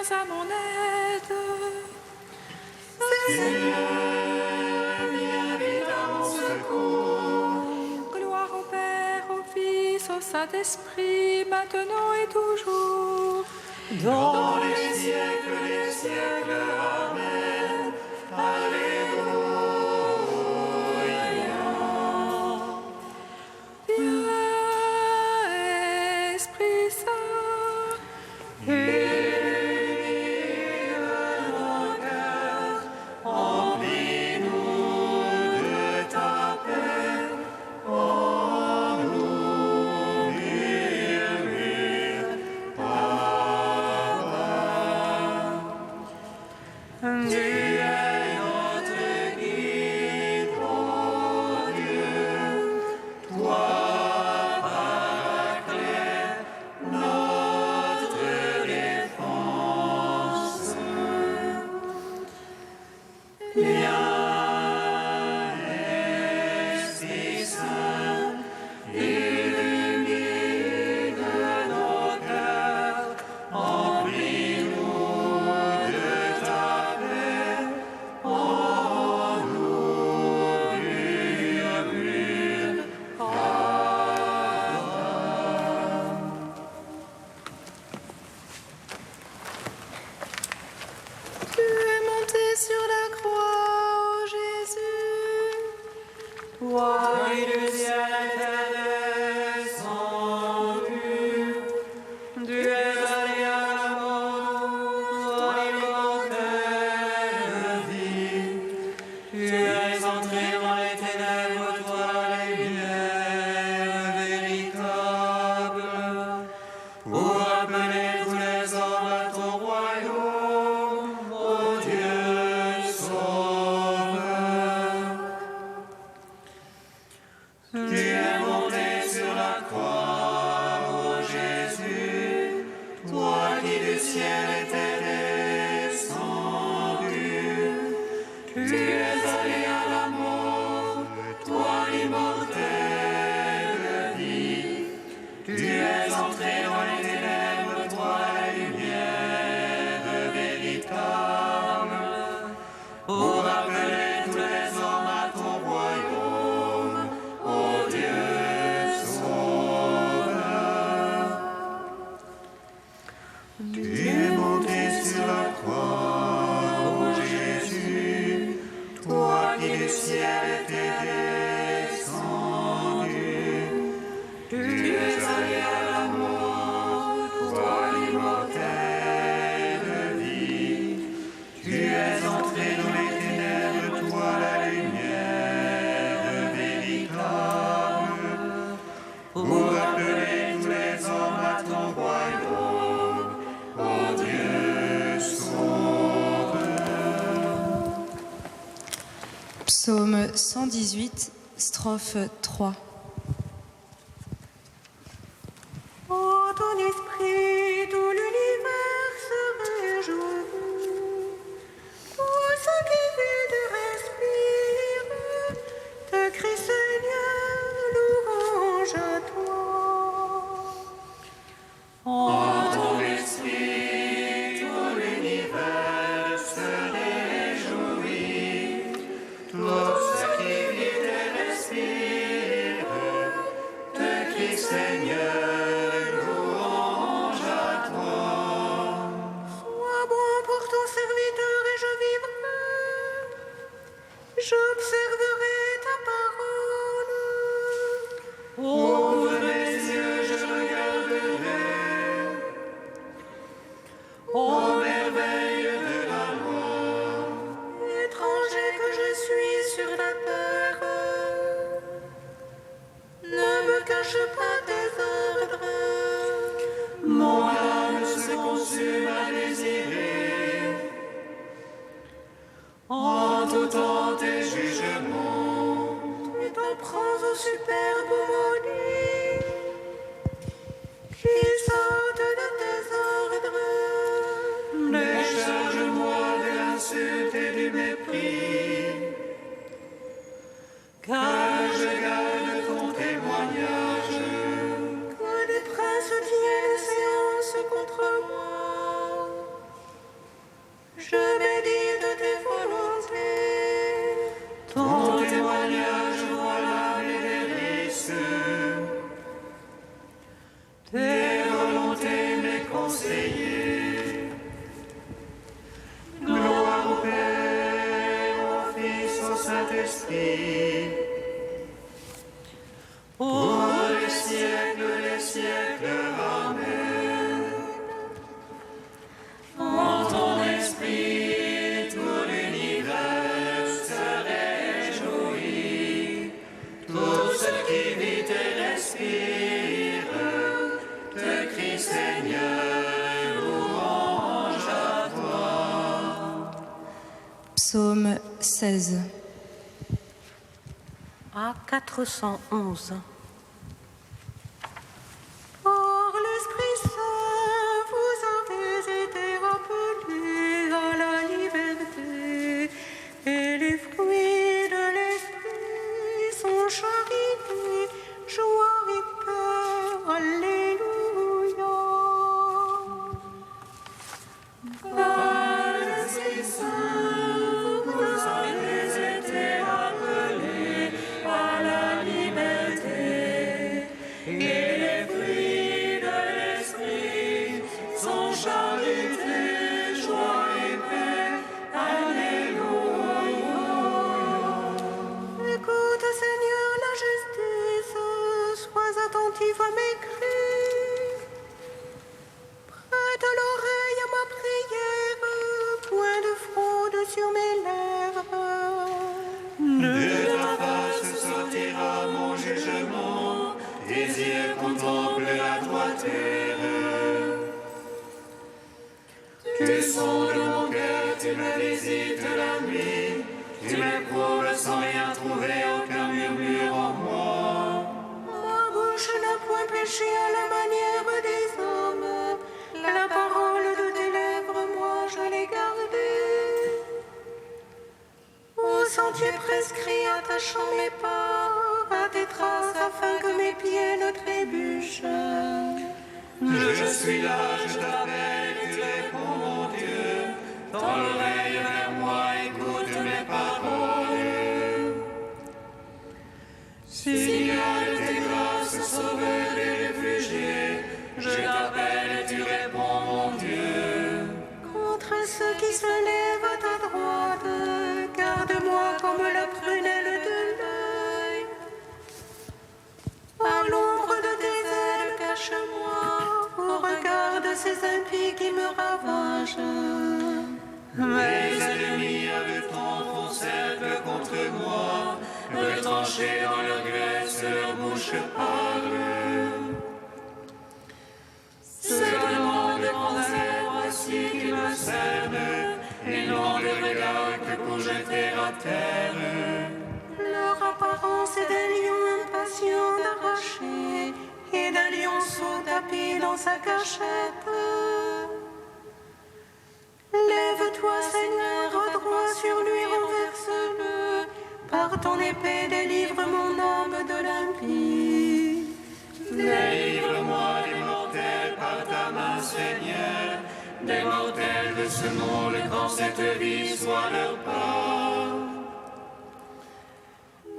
viens à mon aide. Seigneur, viens vite à mon secours. Gloire au Père, au Fils, au Saint-Esprit, maintenant et toujours. Dans les siècles des siècles. Amen. Alléluia. Viens, Esprit Saint, Illumine nos cœurs, emplis-nous de ta paix. En nous murmure Abba. Tu es notre guide, ô Dieu. Toi, Paraclet, notre défense. Viens, Esprit Saint, illumine nos cœurs, emplis-nous de ta paix. En nous murmure tu es monté sur la croix, ô Jésus. Toi qui du ciel était descendu, tu es allé à la mort, toi l'immortelle vie. Tu es entré dans les ténèbres, toi la lumière véritable, pour appeler tous les hommes à ton royaume, ô Dieu sauveur. Tu es monté sur la croix, ô Jésus, toi qui du ciel étais descendu. Tu es allé à la mort, toi l'immortelle vie. Tu es entré dans les ténèbres, toi la lumière véritable, pour appeler tous les hommes à ton royaume, ô Dieu sauveur. Tu es monté sur la croix, ô Jésus, toi qui du ciel étais descendu. Tu es allé à la mort, toi l'immortelle vie. Tu es entré dans les ténèbres, toi la lumière véritable, pour appeler tous les hommes à ton royaume, ô Dieu sauveur. Psaume 118, strophe 3. Ô ton esprit, tout l'univers se réjouit. Tout ce qui vit te respire, te crie Seigneur, louange à toi. En ton esprit, tout l'univers se réjouit. Tout ce qui vit et respire te crie Seigneur, louange à toi. Sois bon pour ton serviteur et je vivrai. J'observerai ta parole. Ouvre mes yeux, je regarderai. Ô merveille de la loi. Étranger que je suis sur la terre, ne me cache pas tes ordres. Mon âme se consume à désirer. En tout temps tes jugements. Tu t'en prends au superbe maudit, qui saute de tes ordres. Décharge-moi de l'insulte et du mépris, car je garde ton témoignage. Que des princes tiennent séance contre moi. Saint-Esprit, pour les siècles des siècles. Amen. En ton esprit, tout l'univers se réjouit, tout ce qui vit et respire, te crie Seigneur, louange à toi. Psaume 16. À 411. Par l'Esprit Saint, vous avez été rappelés à la liberté, et les fruits de l'Esprit sont charité, joie et paix. Alléluia. Par l'Esprit Saint, vous avez été appelés à la liberté, et les fruits de l'Esprit sont charité, joie et paix. Alléluia. Écoute, Seigneur, la justice, sois attentif à mes cris. Prête l'oreille à ma prière, point de fraude sur mes lèvres. De ta face sortira mon jugement, tes yeux contemplent la droiture. Tu sondes mon cœur, tu me visites la nuit, tu m'éprouves sans rien trouver, aucun murmure en moi. Ma bouche n'a point péché à la manière des hommes. La parole de tes lèvres, moi, je l'ai gardée. Au sentier prescrit, attachant mes pas à tes traces, afin que mes pieds ne trébuchent. Je suis là, je t'appelle, tu réponds, mon Dieu. Tends l'oreille vers moi, écoute mes paroles. S'il y a de tes grâces, sauveur des réfugiés, je t'appelle, tu réponds, mon Dieu. Contre ceux qui se lèvent à ta droite, garde-moi comme la prunelle de l'œil. À l'ombre de tes ailes, cache-moi au regard de ces impies qui me ravagent. Mes ennemis avec ton font cercle contre moi, retranchés dans leur graisse, leur bouche parle. Seulement le cancer aussi qui me cerne, et non le regard que pour jeter à terre. Leur apparence est d'un lion impatient d'arracher, et d'un lionceau tapis dans sa cachette. Lève-toi, Seigneur, droit sur lui, renverse-le. Par ton épée, délivre mon âme de l'impie. Délivre-moi des mortels par ta main, Seigneur, des mortels de ce monde, quand cette vie soit leur part.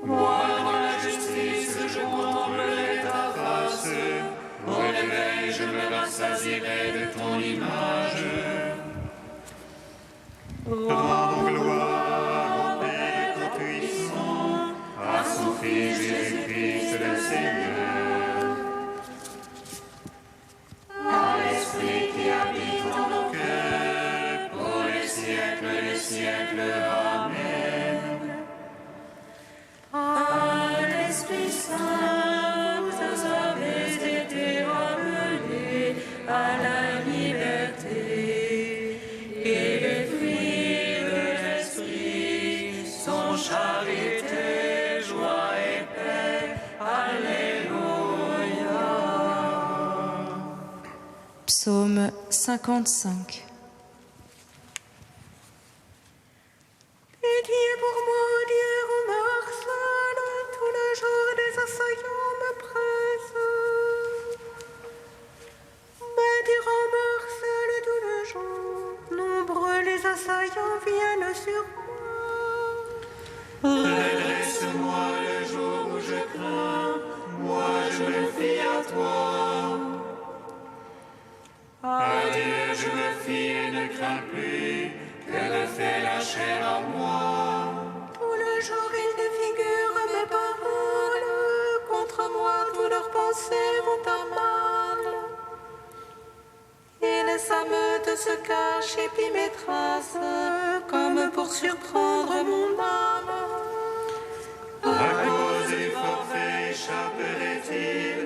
Moi, dans la justice, je contemplerai ta face. Au réveil, je me rassasierai de ton image. Rends gloire au Père Tout-Puissant, à son Fils Jésus-Christ le Seigneur. À l'Esprit qui habite en nos cœurs, pour les siècles des siècles. Amen. À l'Esprit Saint, vous avez été rappelés à la liberté, et les fruits de l'Esprit sont charité, joie et paix. Alléluia. Psaume 55. Pitié pour moi, Dieu, on me harcèle, tout le jour des assaillants me pressent. Mes tyrans me harcèlent tout le jour, nombreux les assaillants viennent sur moi. Redresse-moi le jour où je crains, moi je me fie à toi. À Dieu je me fie, pensées vont à mal. Et les ameutes se cachent et puis mes traces, comme pour surprendre mon âme. À cause du forfait échapperait-il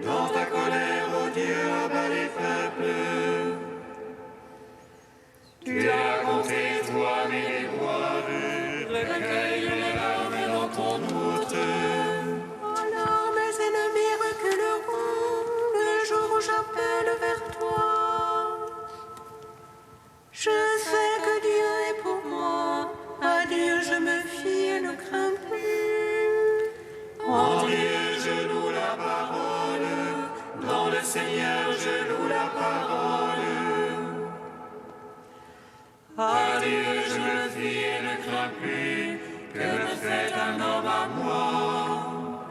dans ta colère, ô Dieu, abat les peuples. Tu as compté toi-même les rois, recueille les larmes dans ton outre. Alors mes ennemis reculeront le jour où j'appelle vers toi. Je sais que Dieu est pour moi, à Dieu je me fie et ne crains plus. En Dieu je loue la parole, dans le Seigneur je loue la parole. À Dieu je me fie et ne crains plus, que me fait un homme à moi.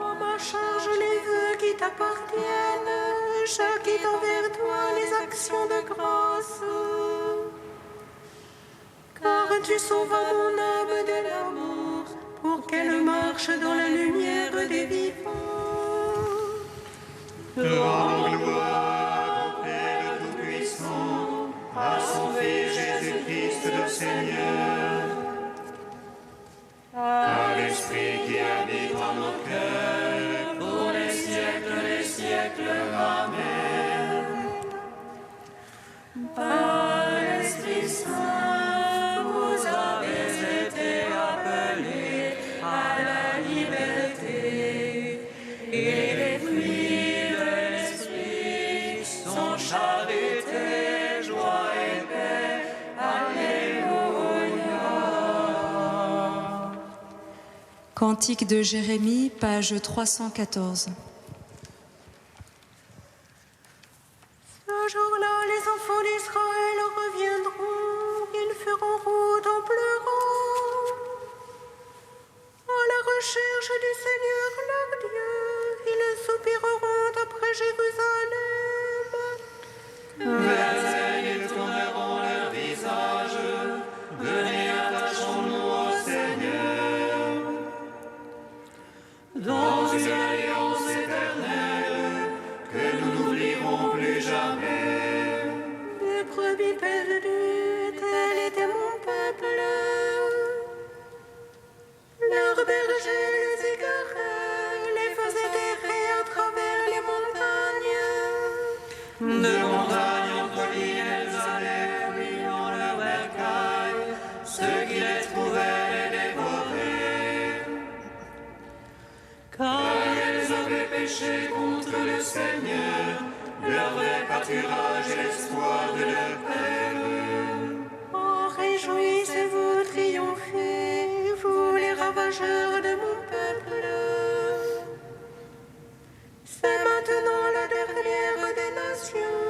En ma charge les vœux qui t'appartiennent, j'acquitte envers toi les actions de grâce. Car tu sauvas mon âme de la mort, pour qu'elle marche dans la lumière des vivants. Rends gloire au Père Tout-Puissant, à son Fils Jésus-Christ le Seigneur, à l'Esprit qui habite en nos cœurs, pour les siècles, Amen. Par l'Esprit Saint, vous avez été appelés à la liberté, et les fruits de l'Esprit sont charité, joie et paix. Alléluia. Cantique de Jérémie, page 314. Ce jour-là, les enfants d'Israël reviendront, ils feront route en pleurant, à la recherche du Seigneur leur Dieu, ils soupireront après Jérusalem. Vers elle, ils tourneront leur visage, venez, attachons-nous au Seigneur. Dans une alliance éternelle, que nous n'oublierons plus jamais. Les brebis perdues, tel était mon peuple. Leurs bergers les égaraient, les faisaient errer à travers les montagnes. De montagne en colline, elles allaient, oubliant leur bercail. Ceux qui les trouvaient les dévoraient. Car elles avaient péché contre le Seigneur, leur vrai pâturage et l'espoir de leur père. Oh, réjouissez-vous, triomphez, vous les ravageurs de mon peuple. C'est maintenant la dernière des nations,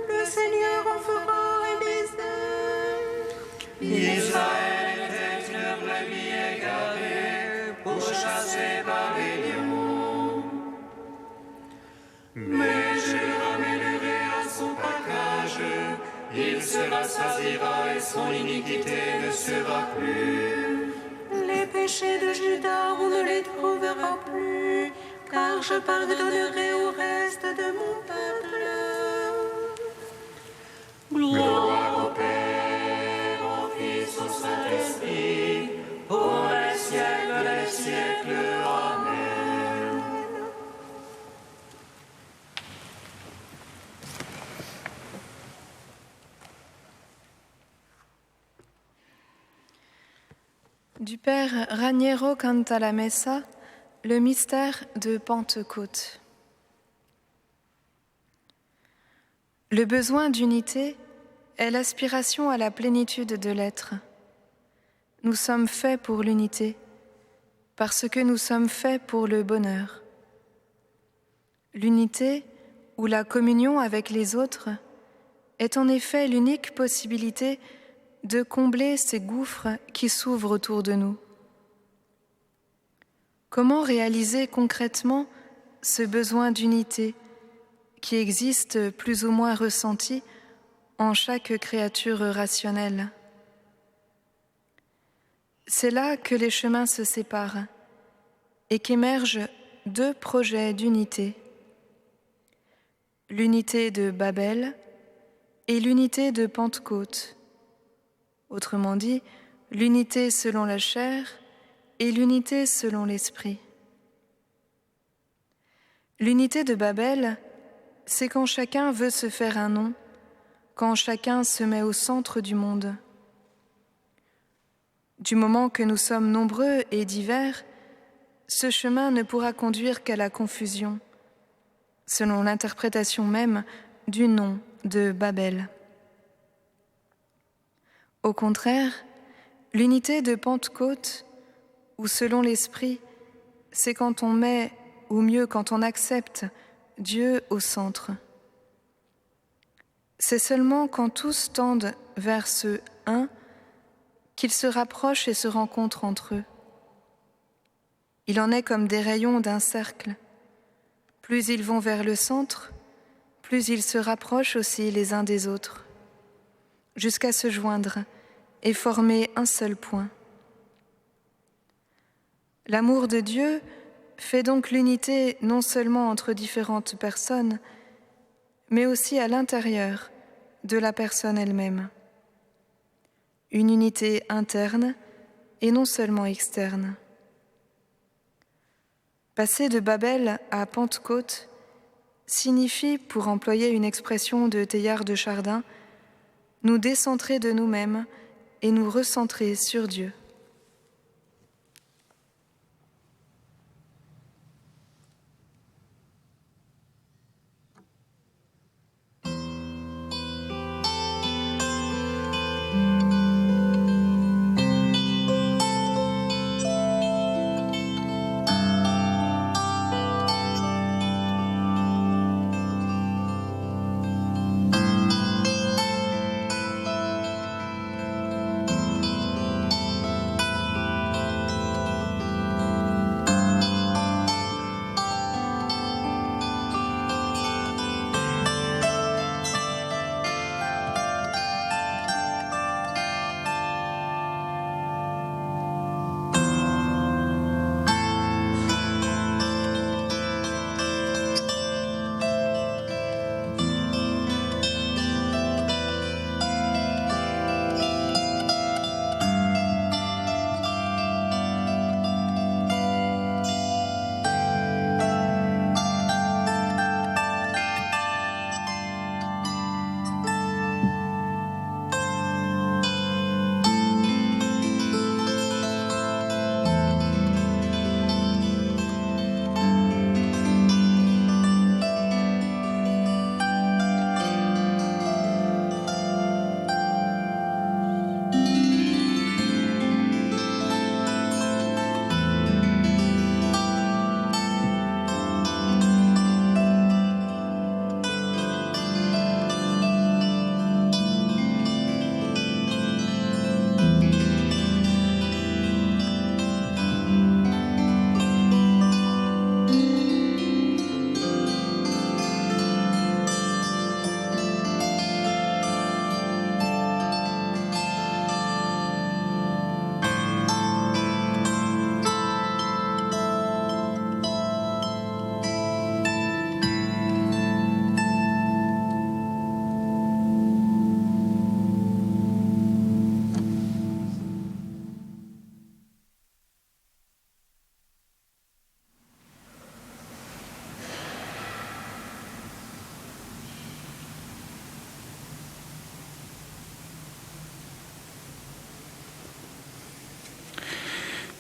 le Seigneur en fera un baiser. Israël était une brebis égarée, pourchassée par les lions. Mais je le ramènerai à son pacage, il se rassasiera et son iniquité ne sera plus. Les péchés de Juda, on ne les trouvera plus, car je pardonnerai au reste de mon peuple. Gloire au Père, au Fils, au Saint-Esprit, pour les siècles, Amen. Du Père Raniero Cantalamessa, le mystère de Pentecôte. Le besoin d'unité est l'aspiration à la plénitude de l'être. Nous sommes faits pour l'unité, parce que nous sommes faits pour le bonheur. L'unité, ou la communion avec les autres, est en effet l'unique possibilité de combler ces gouffres qui s'ouvrent autour de nous. Comment réaliser concrètement ce besoin d'unité qui existe plus ou moins ressenti en chaque créature rationnelle? C'est là que les chemins se séparent et qu'émergent deux projets d'unité, l'unité de Babel et l'unité de Pentecôte, autrement dit, l'unité selon la chair et l'unité selon l'esprit. L'unité de Babel, c'est quand chacun veut se faire un nom, quand chacun se met au centre du monde. Du moment que nous sommes nombreux et divers, ce chemin ne pourra conduire qu'à la confusion, selon l'interprétation même du nom de Babel. Au contraire, l'unité de Pentecôte, ou selon l'Esprit, c'est quand on met, ou mieux quand on accepte, Dieu au centre. C'est seulement quand tous tendent vers ce un qu'ils se rapprochent et se rencontrent entre eux. Il en est comme des rayons d'un cercle. Plus ils vont vers le centre, plus ils se rapprochent aussi les uns des autres, jusqu'à se joindre et former un seul point. L'amour de Dieu fait donc l'unité non seulement entre différentes personnes, mais aussi à l'intérieur de la personne elle-même. Une unité interne et non seulement externe. Passer de Babel à Pentecôte signifie, pour employer une expression de Teilhard de Chardin, nous décentrer de nous-mêmes et nous recentrer sur Dieu.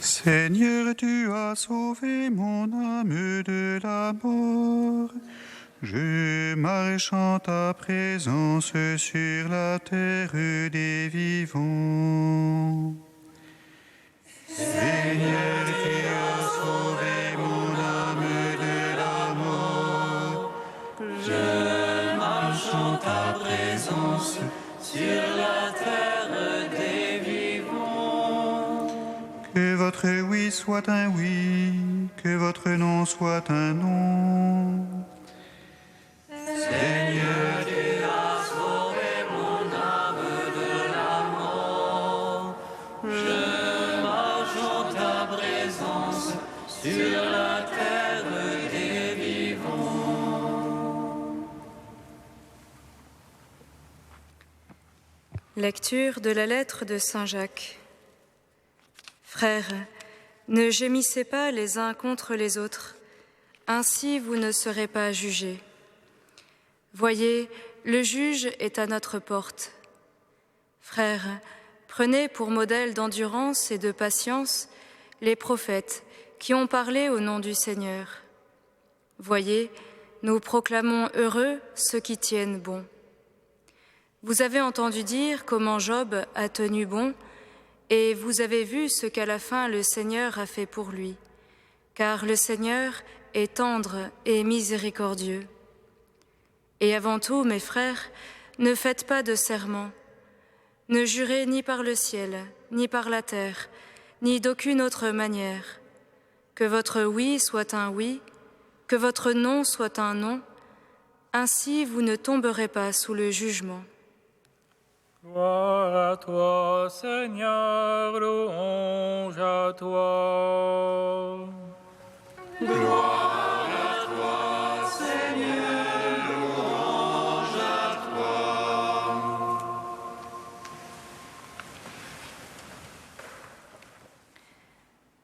Seigneur, tu as sauvé mon âme de la mort. Je marche en ta présence sur la terre des vivants. Seigneur, tu as sauvé mon âme de la mort. Je marche en ta présence sur la terre des vivants. Que votre oui soit un oui, que votre non soit un non. Seigneur, tu as sauvé mon âme de la mort. Je marche en ta présence sur la terre des vivants. Lecture de la lettre de Saint Jacques. Frères, ne gémissez pas les uns contre les autres, ainsi vous ne serez pas jugés. Voyez, le juge est à notre porte. Frères, prenez pour modèle d'endurance et de patience les prophètes qui ont parlé au nom du Seigneur. Voyez, nous proclamons heureux ceux qui tiennent bon. Vous avez entendu dire comment Job a tenu bon, et vous avez vu ce qu'à la fin le Seigneur a fait pour lui, car le Seigneur est tendre et miséricordieux. Et avant tout, mes frères, ne faites pas de serment, ne jurez ni par le ciel, ni par la terre, ni d'aucune autre manière. Que votre oui soit un oui, que votre non soit un non, ainsi vous ne tomberez pas sous le jugement. Gloire à toi, Seigneur, louange à toi. Gloire à toi, Seigneur, louange à toi.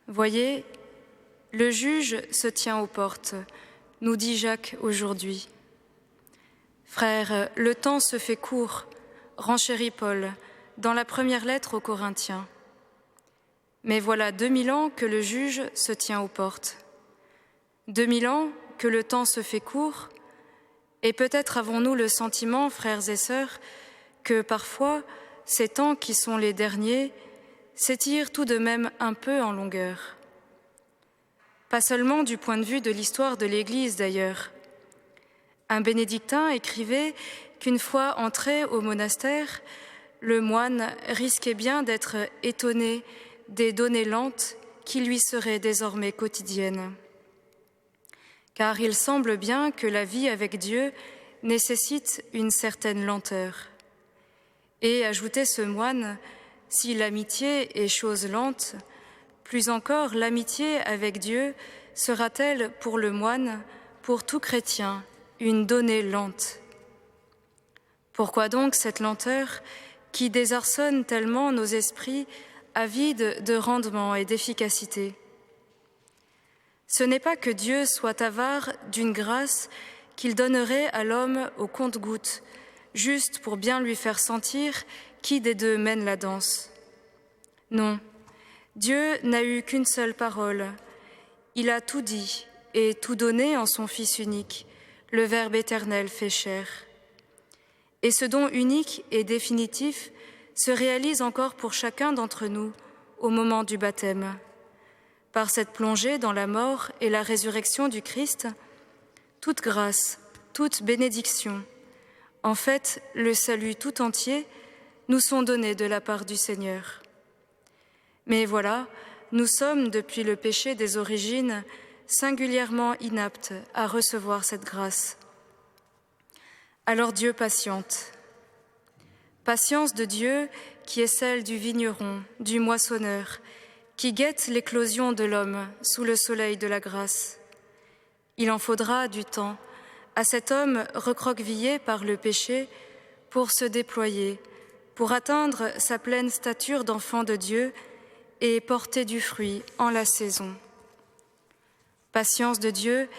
Voyez, le juge se tient aux portes, nous dit Jacques aujourd'hui. Frères, le temps se fait court, renchérit Paul dans la première lettre aux Corinthiens. Mais voilà 2000 ans que le juge se tient aux portes. 2000 ans que le temps se fait court, et peut-être avons-nous le sentiment, frères et sœurs, que parfois ces temps qui sont les derniers s'étirent tout de même un peu en longueur. Pas seulement du point de vue de l'histoire de l'Église d'ailleurs. Un bénédictin écrivait qu'une fois entré au monastère, le moine risquait bien d'être étonné des données lentes qui lui seraient désormais quotidiennes. Car il semble bien que la vie avec Dieu nécessite une certaine lenteur. Et, ajoutait ce moine, si l'amitié est chose lente, plus encore l'amitié avec Dieu sera-t-elle pour le moine, pour tout chrétien, une donnée lente. Pourquoi donc cette lenteur qui désarçonne tellement nos esprits avides de rendement et d'efficacité? Ce n'est pas que Dieu soit avare d'une grâce qu'il donnerait à l'homme au compte-gouttes, juste pour bien lui faire sentir qui des deux mène la danse. Non, Dieu n'a eu qu'une seule parole. Il a tout dit et tout donné en son Fils unique, le Verbe éternel fait chair. Et ce don unique et définitif se réalise encore pour chacun d'entre nous au moment du baptême. Par cette plongée dans la mort et la résurrection du Christ, toute grâce, toute bénédiction, en fait le salut tout entier, nous sont donnés de la part du Seigneur. Mais voilà, nous sommes, depuis le péché des origines, singulièrement inaptes à recevoir cette grâce. Alors Dieu patiente. Patience de Dieu qui est celle du vigneron, du moissonneur, qui guette l'éclosion de l'homme sous le soleil de la grâce. Il en faudra du temps à cet homme recroquevillé par le péché pour se déployer, pour atteindre sa pleine stature d'enfant de Dieu et porter du fruit en la saison. Patience de Dieu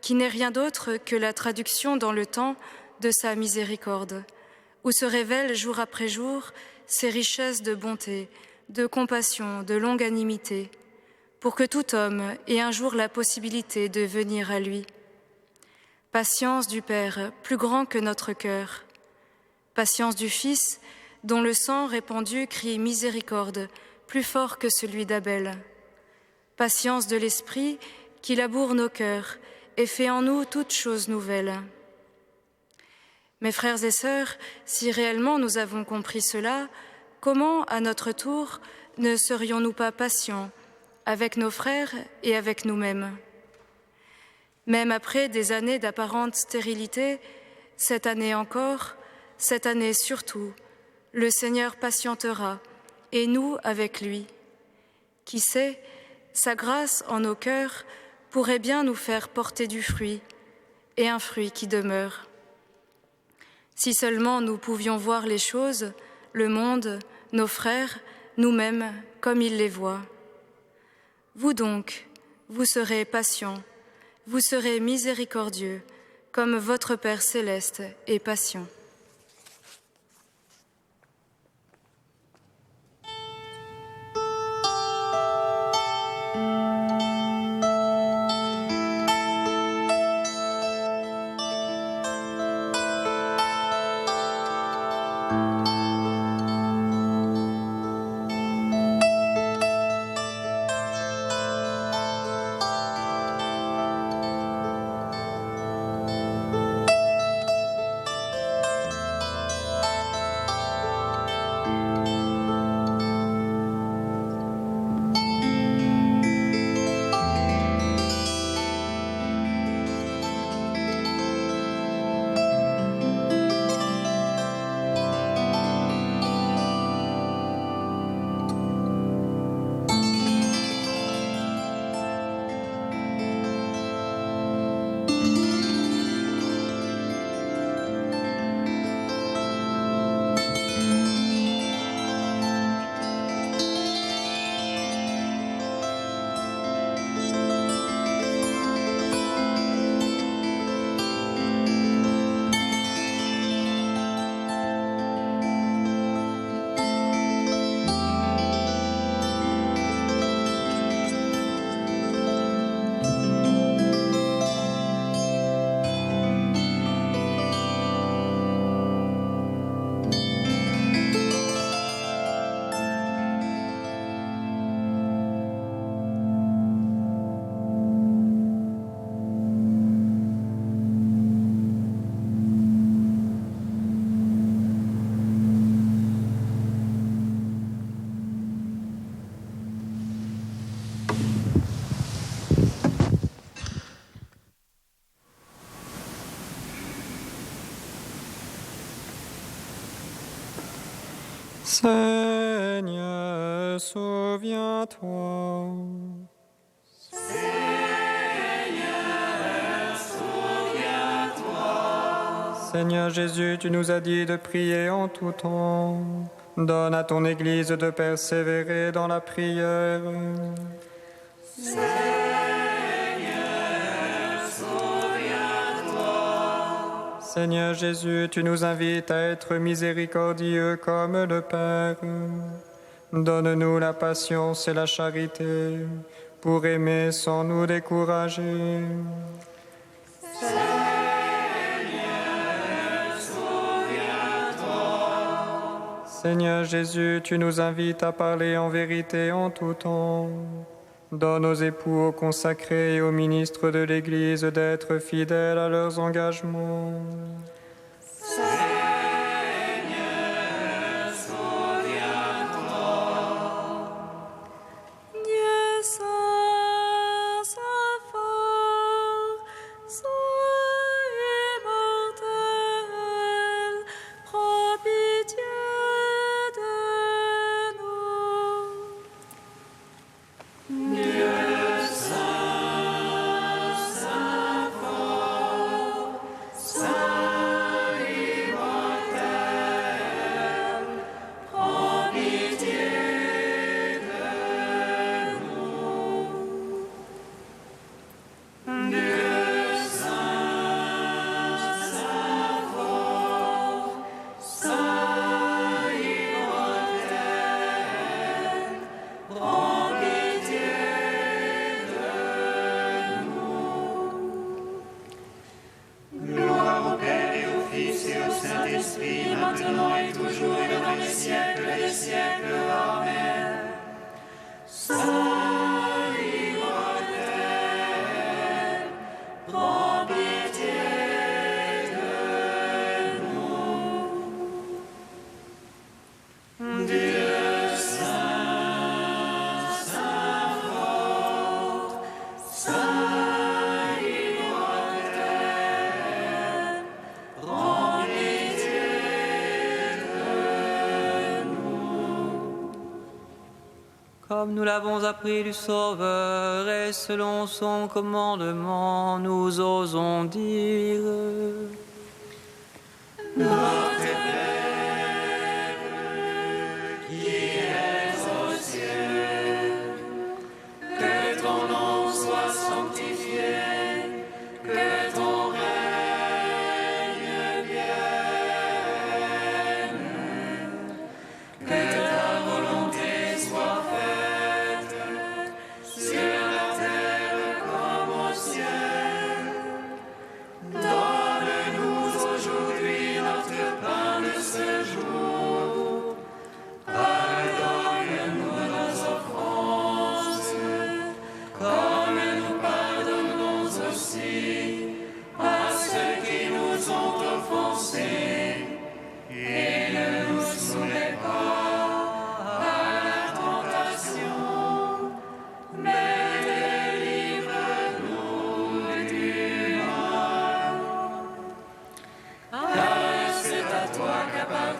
qui n'est rien d'autre que la traduction dans le temps de sa miséricorde, où se révèlent jour après jour ses richesses de bonté, de compassion, de longanimité, pour que tout homme ait un jour la possibilité de venir à lui. Patience du Père, plus grand que notre cœur. Patience du Fils, dont le sang répandu crie miséricorde, plus fort que celui d'Abel. Patience de l'Esprit, qui laboure nos cœurs et fait en nous toutes choses nouvelles. Mes frères et sœurs, si réellement nous avons compris cela, comment, à notre tour, ne serions-nous pas patients avec nos frères et avec nous-mêmes? Même après des années d'apparente stérilité, cette année encore, cette année surtout, le Seigneur patientera, et nous avec lui. Qui sait, sa grâce en nos cœurs pourrait bien nous faire porter du fruit, et un fruit qui demeure. Si seulement nous pouvions voir les choses, le monde, nos frères, nous-mêmes, comme il les voit. Vous donc, vous serez patient, vous serez miséricordieux, comme votre Père céleste est patient. Seigneur, souviens-toi. Seigneur, souviens-toi. Seigneur Jésus, tu nous as dit de prier en tout temps. Donne à ton Église de persévérer dans la prière. Seigneur, souviens-toi. Seigneur Jésus, tu nous invites à être miséricordieux comme le Père. Donne-nous la patience et la charité pour aimer sans nous décourager. Seigneur Jésus, tu nous invites à parler en vérité en tout temps. Donne aux époux, aux consacrés et aux ministres de l'Église d'être fidèles à leurs engagements. Seigneur, souviens-toi. Dieu saint, saint fort, saint immortel, prends pitié de nous. Dieu saint, saint fort, saint immortel, prends pitié de nous. Dieu saint, saint fort, saint immortel, prends pitié de nous. Gloire au Père et au Fils et au Saint-Esprit, maintenant et toujours et dans les siècles des siècles. Amen. Saint immortel, prends pitié de nous. Dieu saint, saint fort, saint immortel, prends pitié de nous. Comme nous l'avons appris du Sauveur et selon son commandement, nous osons dire: Notre Père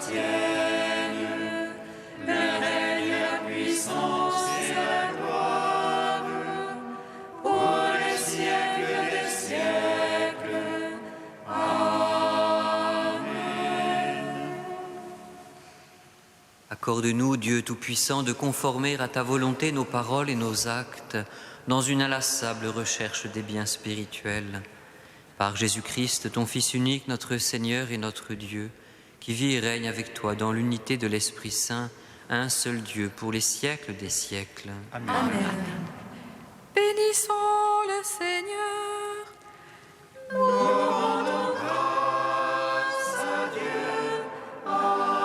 t'appartiennent, le règne, la puissance et la gloire, pour les siècles des siècles. Amen. Accorde-nous, Dieu Tout-Puissant, de conformer à ta volonté nos paroles et nos actes dans une inlassable recherche des biens spirituels. Par Jésus-Christ, ton Fils unique, notre Seigneur et notre Dieu, qui vit et règne avec toi dans l'unité de l'Esprit Saint, un seul Dieu pour les siècles des siècles. Amen. Bénissons le Seigneur. Nous rendons grâce à Dieu. Amen.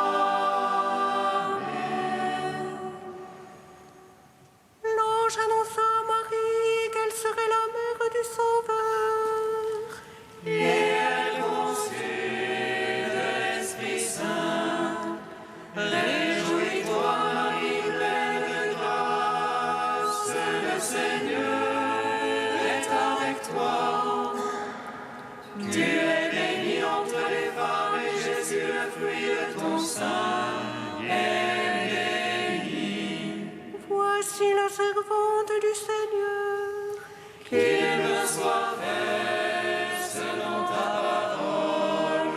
L'ange annonça à Marie qu'elle serait la mère du Sauveur. Et elle conçut de l'Esprit Saint. Réjouis-toi, Marie, pleine de grâce, le Seigneur est avec toi. Tu es bénie entre les femmes et Jésus, le fruit de ton sein, est béni. Voici la servante du Seigneur. Qu'il me soit fait selon ta parole.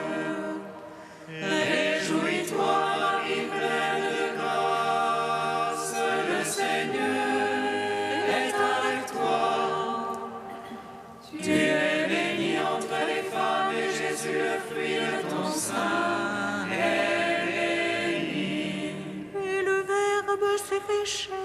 Réjouis-toi, Marie, pleine de grâce, le Seigneur est avec toi. Tu es bénie entre les femmes et Jésus, le fruit de ton sein, est béni. Et le Verbe s'est fait chair